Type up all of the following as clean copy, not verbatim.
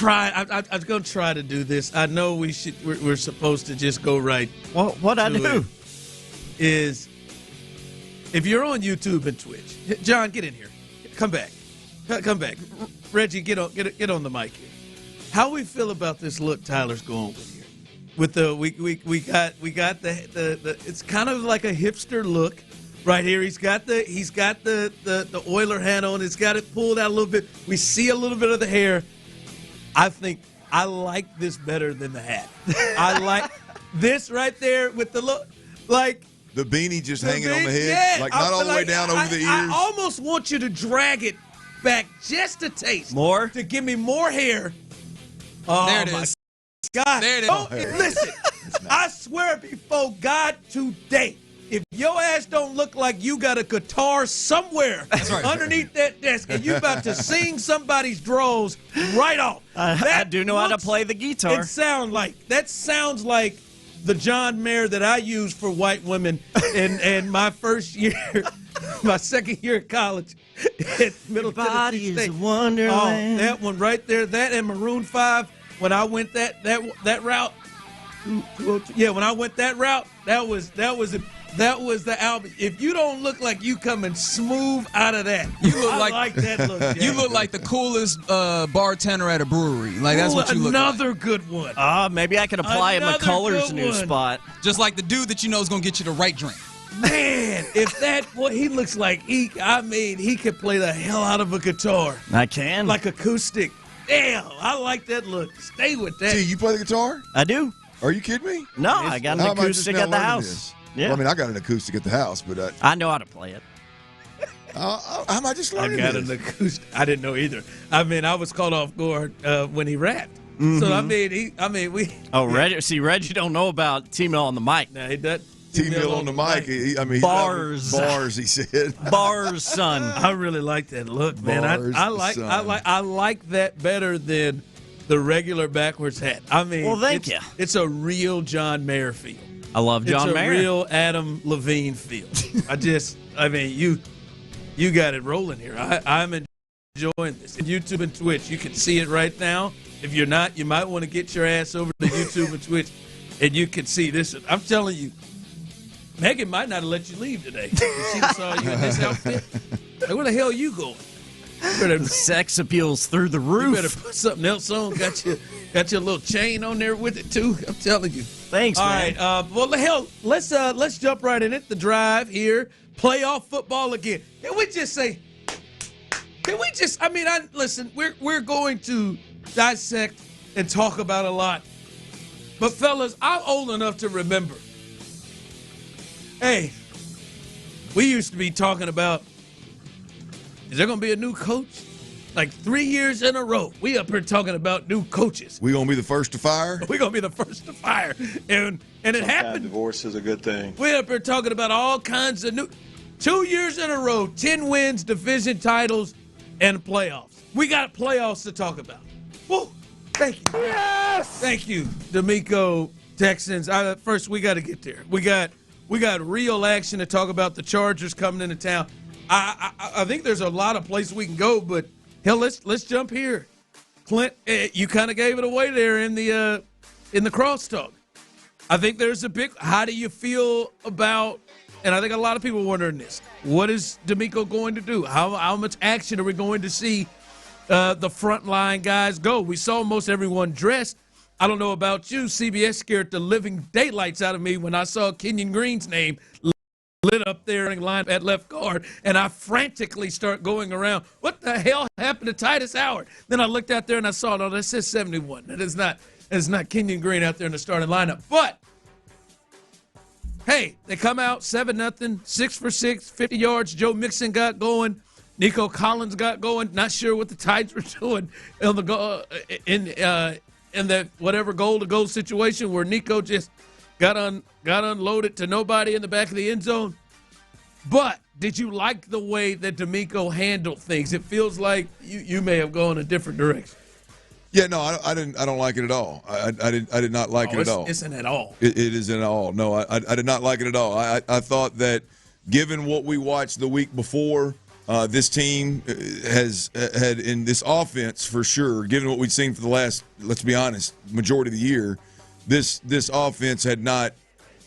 I was going to try to do this. I know we're supposed to just go right. Well, what I do is, if you're on YouTube and Twitch, John, get in here. Come back. Reggie, get on the mic here. How we feel about this look Tyler's going with here? With the we got the it's kind of like a hipster look right here. He's got the Oiler hat on. It's got it pulled out a little bit. We see a little bit of the hair. I think I like this better than the hat. I like this right there with the look, like the beanie just hanging on the head, like not all the way down over the ears. I almost want you to drag it back just a taste more to give me more hair. Oh, there it is. God, there it is. Oh, listen, I swear before God today, if your ass don't look like you got a guitar somewhere underneath that desk and you about to sing somebody's drawers right off. I do know how to play the guitar. That sounds like the John Mayer that I used for white women in my first year, my second year of college at Middle Tennessee State. Wonderland. Oh, that one right there, that and Maroon 5. When I went that route, when I went that route, that was the album. If you don't look like you coming smooth out of that, I like that look. Jack. You look like the coolest bartender at a brewery. Like that's what you look like. Another good one. Maybe I could apply in McCullers' new spot. Just like the dude that you know is gonna get you the right drink. Man, if that boy, he looks like he could play the hell out of a guitar. I can, like acoustic. Damn, I like that look. Stay with that. Gee, you play the guitar? I do. Are you kidding me? No, I got an acoustic at the house. Yeah. Well, I mean, I got an acoustic at the house, but I know how to play it. How am I just learning I got an acoustic. I didn't know either. I mean, I was caught off guard when he rapped. Mm-hmm. So we. Oh, Reggie! Reggie don't know about T-Mill on the mic. Nah, he does. T-Mill on the mic. Bars. He said. Bars, son. I really like that look, man. I like that better than the regular backwards hat. I mean, well, thank you. It's a real John Mayer feel. I love John Mayer. It's a real Adam Levine feel. You got it rolling here. I'm enjoying this. YouTube and Twitch, you can see it right now. If you're not, you might want to get your ass over to YouTube and Twitch, and you can see this. I'm telling you, Megan might not have let you leave today. If she saw you in this outfit. Like, where the hell are you going? Sex appeals through the roof. You better put something else on. Got your little chain on there with it too. I'm telling you. Thanks, man. All right. Well, hell, let's jump right in it. The drive here. Playoff football again. Can we just say? Listen. We're going to dissect and talk about a lot. But fellas, I'm old enough to remember. Hey, we used to be talking about, is there going to be a new coach? Like 3 years in a row, we up here talking about new coaches. We going to be the first to fire? We're going to be the first to fire. And it happened. Divorce is a good thing. We up here talking about all kinds of new. 2 years in a row, 10 wins, division titles, and playoffs. We got playoffs to talk about. Woo! Thank you. Yes! Thank you, D'Amico Texans. First, we got to get there. We got real action to talk about. The Chargers coming into town. I think there's a lot of places we can go, but hell, let's jump here. Clint, you kind of gave it away there in the crosstalk. I think there's a big. How do you feel about? And I think a lot of people are wondering this. What is D'Amico going to do? How much action are we going to see the frontline guys go? We saw most everyone dressed. I don't know about you. CBS scared the living daylights out of me when I saw Kenyon Green's name lit up there in line at left guard, and I frantically start going around. What the hell happened to Titus Howard? Then I looked out there and I saw, no, that says 71. That is not Kenyon Green out there in the starting lineup. But hey, they come out 7-0, 6 for 6, 50 yards. Joe Mixon got going. Nico Collins got going. Not sure what the Tides were doing on the in that whatever goal-to-goal situation where Nico just got unloaded to nobody in the back of the end zone. But did you like the way that D'Amico handled things? It feels like you may have gone a different direction. Yeah, no, I didn't. I don't like it at all. I did not like it at all. It isn't at all. It isn't at all. No, I did not like it at all. I thought that given what we watched the week before, This team has had in this offense for sure, given what we've seen for the last, let's be honest, majority of the year, this offense had not.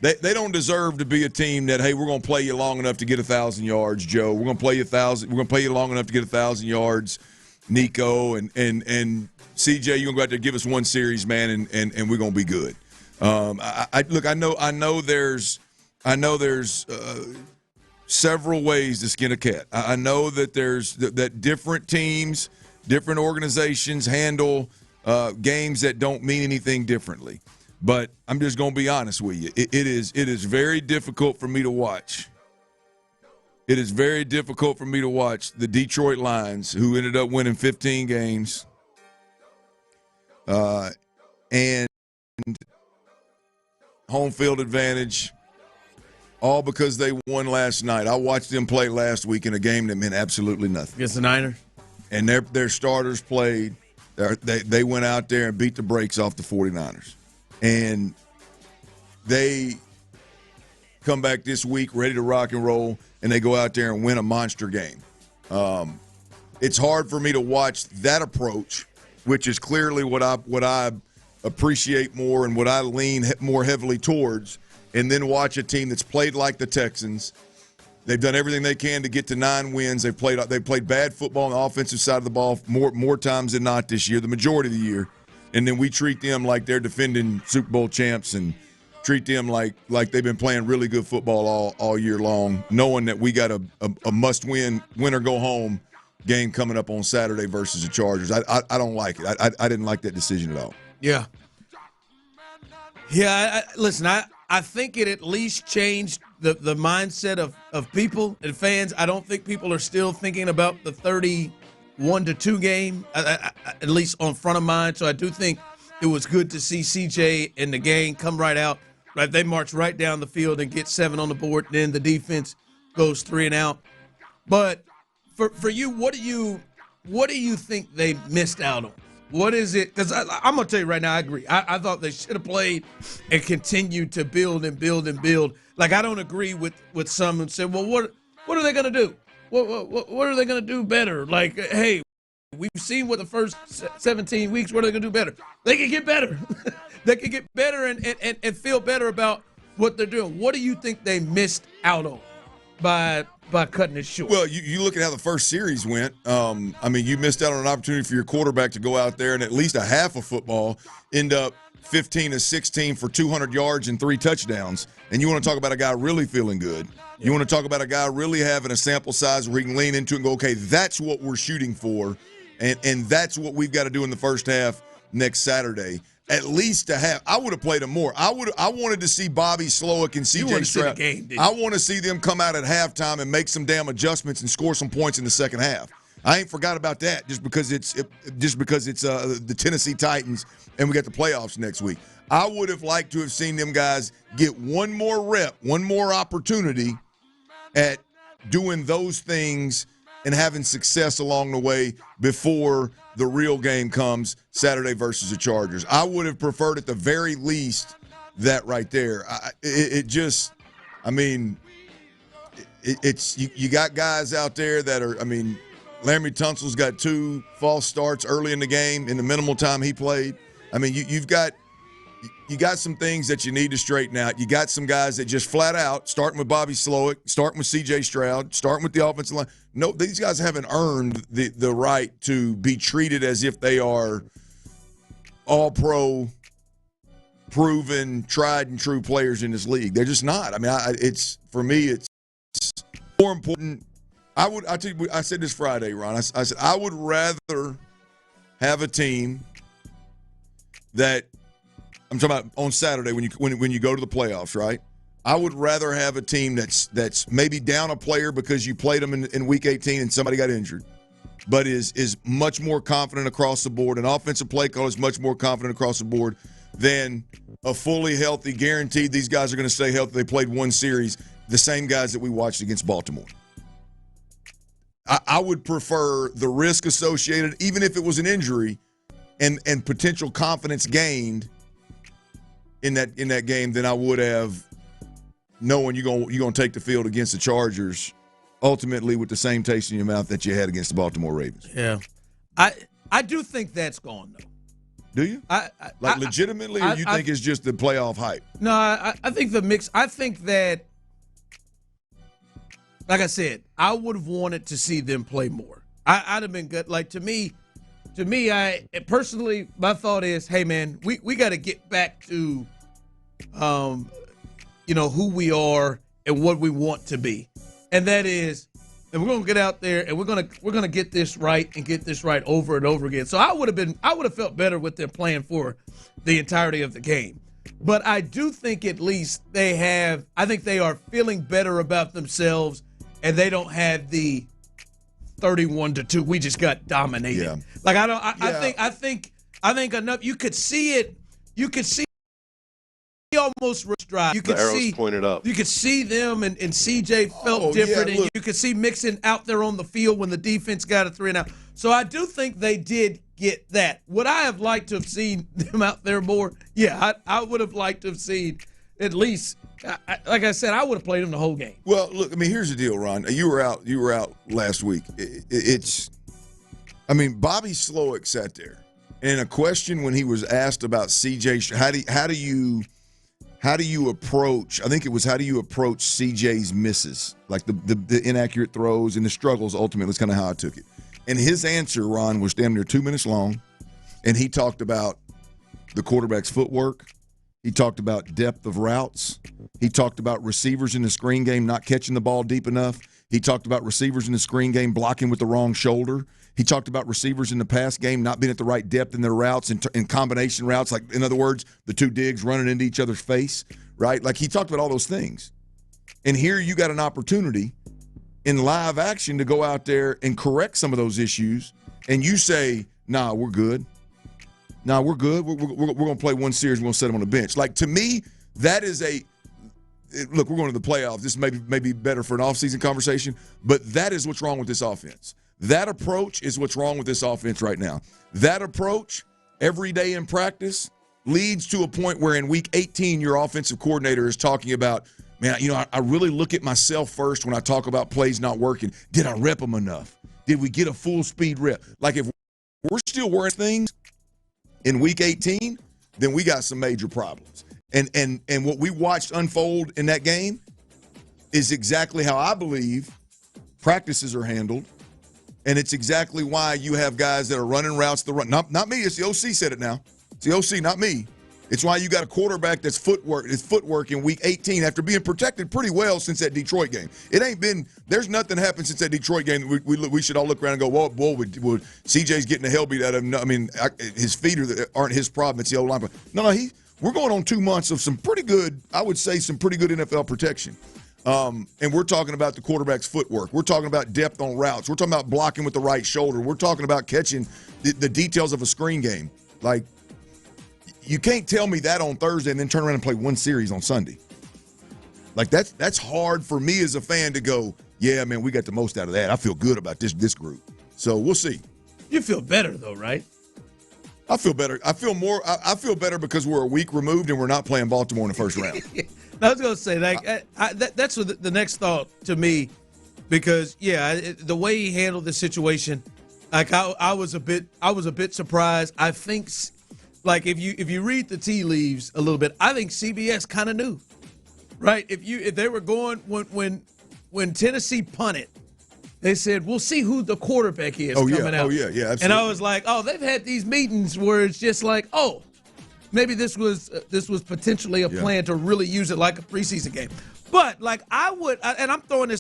They don't deserve to be a team that, hey, we're going to play you long enough to get 1,000 yards, Joe. We're going to play you 1,000. We're going to play you long enough to get 1,000 yards, Nico and CJ. You're going to go out there and give us one series, man, and we're going to be good. Look, I know there's several ways to skin a cat. I know that that different teams, different organizations handle games that don't mean anything differently. But I'm just going to be honest with you. It is very difficult for me to watch. It is very difficult for me to watch the Detroit Lions, who ended up winning 15 games, and home field advantage, all because they won last night. I watched them play last week in a game that meant absolutely nothing. Against the Niners? And their starters played. They went out there and beat the brakes off the 49ers. And they come back this week ready to rock and roll, and they go out there and win a monster game. It's hard for me to watch that approach, which is clearly what I appreciate more and what I lean more heavily towards, and then watch a team that's played like the Texans. They've done everything they can to get to 9 wins. They've played bad football on the offensive side of the ball more times than not this year, the majority of the year. And then we treat them like they're defending Super Bowl champs and treat them like they've been playing really good football all year long, knowing that we got a must-win, win or go home game coming up on Saturday versus the Chargers. I don't like it. I didn't like that decision at all. Yeah. Yeah, listen, I think it at least changed the mindset of people and fans. I don't think people are still thinking about the 31-2 game, at least on front of mind. So I do think it was good to see CJ and the gang come right out. Right, they march right down the field and get 7 on the board. Then the defense goes 3 and out. But for you, what do you think they missed out on? What is it? Because I'm going to tell you right now, I agree. I thought they should have played and continued to build and build and build. Like, I don't agree with some who said, well, what are they going to do? What are they going to do better? Like, hey, we've seen what the first 17 weeks, what are they going to do better? They can get better. They can get better and feel better about what they're doing. What do you think they missed out on by cutting it short? Well, you look at how the first series went. You missed out on an opportunity for your quarterback to go out there and at least a half of football end up 15-16 for 200 yards and 3 touchdowns. And you want to talk about a guy really feeling good. Yeah. You want to talk about a guy really having a sample size where he can lean into it and go, okay, that's what we're shooting for, and that's what we've got to do in the first half next Saturday. At least a half. I would have played him more. I wanted to see Bobby Slowick and C.J. Stroud. I want to see them come out at halftime and make some damn adjustments and score some points in the second half. I ain't forgot about that just because it's the Tennessee Titans and we got the playoffs next week. I would have liked to have seen them guys get one more rep, one more opportunity at doing those things and having success along the way before the real game comes Saturday versus the Chargers. I would have preferred at the very least that right there. You got guys out there that are, Laremy Tunsil's got 2 false starts early in the game in the minimal time he played. You got some things that you need to straighten out. You got some guys that just flat out, starting with Bobby Slowick, starting with C.J. Stroud, starting with the offensive line. No, these guys haven't earned the right to be treated as if they are all-pro, proven, tried and true players in this league. They're just not. For me, it's more important. I said this Friday, Ron. I said I would rather have a team that I'm talking about on Saturday when you go to the playoffs, right? I would rather have a team that's maybe down a player because you played them in Week 18 and somebody got injured, but is much more confident across the board. An offensive play call is much more confident across the board than a fully healthy, guaranteed these guys are going to stay healthy. They played one series, the same guys that we watched against Baltimore. I would prefer the risk associated, even if it was an injury, and potential confidence gained in that game than I would have knowing you're going to take the field against the Chargers ultimately with the same taste in your mouth that you had against the Baltimore Ravens. Yeah. I do think that's gone, though. Do you? Legitimately, or you think it's just the playoff hype? No, I think the mix. I think that, like I said, I would have wanted to see them play more. I'd have been good. Like, to me, I personally, my thought is, hey, man, we got to get back to, who we are and what we want to be, and that is. And we're gonna get out there and we're gonna get this right and get this right over and over again. So I would have felt better with them playing for the entirety of the game. But I do think at least I think they are feeling better about themselves, and they don't have the 31-2. We just got dominated. Yeah. Like I think enough. You could see it. You could see. Almost drive. You could the arrows see pointed up. You could see them, and CJ felt different, and you could see Mixon out there on the field when the defense got a 3-and-out. So I do think they did get that. Would I have liked to have seen them out there more? Yeah, I would have liked to have seen at least. Like I said, I would have played them the whole game. Well, look, I mean, here's the deal, Ron. You were out last week. Bobby Slowick sat there, and a question when he was asked about CJ, how do you approach CJ's misses, like the inaccurate throws and the struggles? Ultimately, that's kind of how I took it. And his answer, Ron, was damn near 2 minutes long, and he talked about the quarterback's footwork. He talked about depth of routes. He talked about receivers in the screen game not catching the ball deep enough. He talked about receivers in the screen game blocking with the wrong shoulder. He talked about receivers in the pass game not being at the right depth in their routes and combination routes, like, in other words, the two digs running into each other's face, right? Like, he talked about all those things. And here you got an opportunity in live action to go out there and correct some of those issues, and you say, nah, we're good. Nah, we're good. We're going to play one series. We're going to set them on the bench. Like, to me, that is look, we're going to the playoffs. This may be better for an offseason conversation, but that is what's wrong with this offense. That approach is what's wrong with this offense right now. That approach, every day in practice, leads to a point where in week 18, your offensive coordinator is talking about, man, I really look at myself first when I talk about plays not working. Did I rep them enough? Did we get a full speed rep? Like, if we're still wearing things in week 18, then we got some major problems. And what we watched unfold in that game is exactly how I believe practices are handled. And it's exactly why you have guys that are running routes. Not me. It's the OC said it now. It's the OC, not me. It's why you got a quarterback that's footwork in week 18 after being protected pretty well since that Detroit game. There's nothing happened since that Detroit game that we should all look around and go, whoa, CJ's getting the hell beat out of him. I mean, his feet aren't his problem. It's the old line. No, we're going on 2 months of some pretty good NFL protection. And we're talking about the quarterback's footwork. We're talking about depth on routes. We're talking about blocking with the right shoulder. We're talking about catching the details of a screen game. Like, you can't tell me that on Thursday and then turn around and play one series on Sunday. Like, that's hard for me as a fan to go, yeah, man, we got the most out of that. I feel good about this group. So we'll see. You feel better, though, right? I feel better. I feel better because we're a week removed and we're not playing Baltimore in the first round. I was going to say, that's what the next thought to me, because, the way he handled the situation, like, I was a bit surprised. I think, like, if you read the tea leaves a little bit, I think CBS kind of knew, right? If they were going when Tennessee punted, they said, we'll see who the quarterback is coming out. Oh, yeah, absolutely. And I was like, they've had these meetings where it's just like, maybe this was potentially a plan to really use it like a preseason game. But, like, and I'm throwing this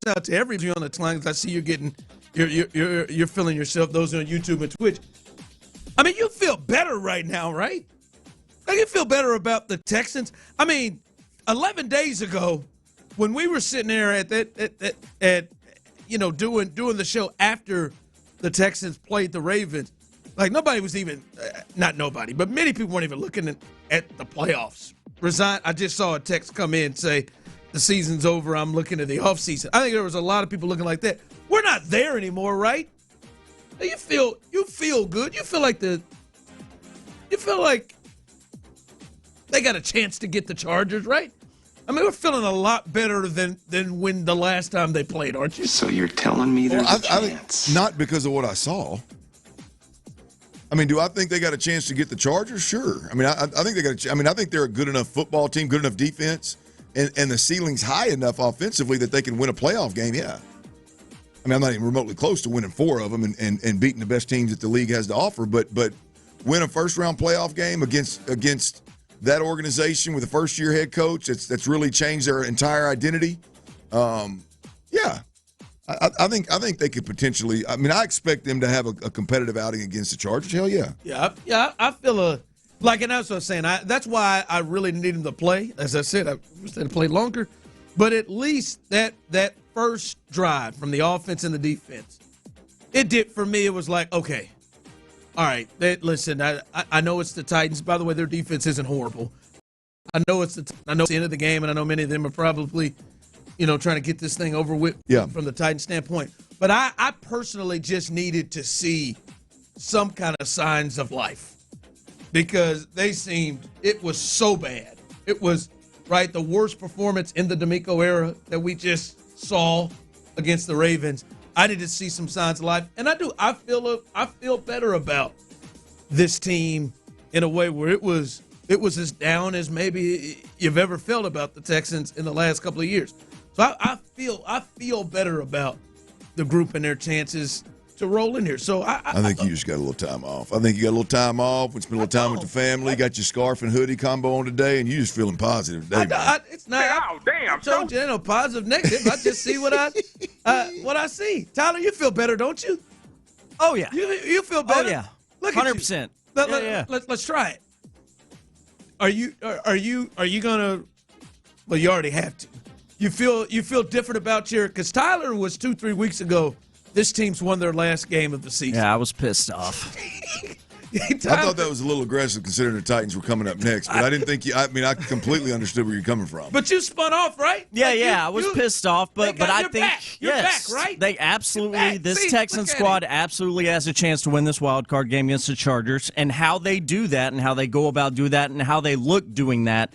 out to everybody on the line because I see you're feeling yourself, those on YouTube and Twitch. I mean, you feel better right now, right? Like, you feel better about the Texans. I mean, 11 days ago, when we were sitting there at doing the show after the Texans played the Ravens, like, nobody was even, not nobody, but many people weren't even looking at the playoffs. I just saw a text come in say, the season's over, I'm looking at the offseason. I think there was a lot of people looking like that. We're not there anymore, right? You feel good. You feel like they got a chance to get the Chargers, right? I mean, we're feeling a lot better than when the last time they played, aren't you? So you're telling me there's a chance? Not because of what I saw. I mean, do I think they got a chance to get the Chargers? Sure. I mean, I think they got. I mean, I think they're a good enough football team, good enough defense, and the ceiling's high enough offensively that they can win a playoff game. Yeah. I mean, I'm not even remotely close to winning 4 of them and beating the best teams that the league has to offer, but win a first-round playoff game against that organization with a first-year head coach that's really changed their entire identity. Yeah. I think they could potentially. I mean, I expect them to have a competitive outing against the Chargers. Hell yeah. Yeah. I feel and that's what I was saying. That's why I really need him to play. As I said, I wish they'd play longer, but at least that first drive from the offense and the defense, it did for me. It was like, okay, all right. Listen, I know it's the Titans. By the way, their defense isn't horrible. I know it's the end of the game, and I know many of them are probably, trying to get this thing over with from the Titans standpoint. But I personally just needed to see some kind of signs of life because it was so bad. It was, the worst performance in the D'Amico era that we just saw against the Ravens. I need to see some signs of life. And I do. I feel better about this team in a way where it was as down as maybe you've ever felt about the Texans in the last couple of years. So I feel better about the group and their chances to roll in here. So I think you just got a little time off. I think you got a little time off. We spent a little time with the family. Got your scarf and hoodie combo on today, and you just feeling positive today. It's not. Oh, damn! I told you, ain't no positive, negative. I just see what I see. Tyler, you feel better, don't you? Oh yeah. You feel better. Oh yeah. Look 100%. at you. Let's try it. Are you gonna? Well, you already have to. You feel different about because Tyler was 2-3 weeks ago. This team's won their last game of the season. Yeah, I was pissed off. I thought that was a little aggressive considering the Titans were coming up next, but I didn't think I completely understood where you're coming from. But you spun off, right? Yeah, I was pissed off, but I think you're yes, back, right? They absolutely this Texans squad absolutely has a chance to win this wild card game against the Chargers, and how they do that and how they go about doing that and how they look doing that,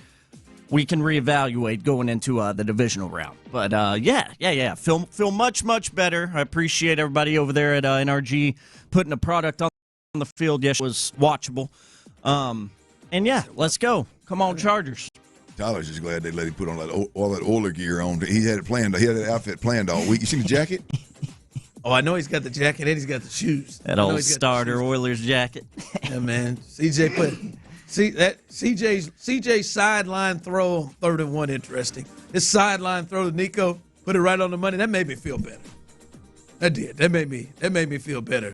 we can reevaluate going into the divisional round. But yeah. Feel much better. I appreciate everybody over there at NRG putting a product on the field. Yes, it was watchable. And yeah, let's go. Come on, Chargers. Tyler's just glad they let him put on all that Oiler gear on. He had it planned. He had that outfit planned all week. You seen the jacket? Oh, I know he's got the jacket and he's got the shoes. That old starter Oilers jacket. Yeah, man. CJ's sideline throw, 3rd and 1, interesting. His sideline throw to Nico, put it right on the money. That made me feel better. That did. That made me feel better.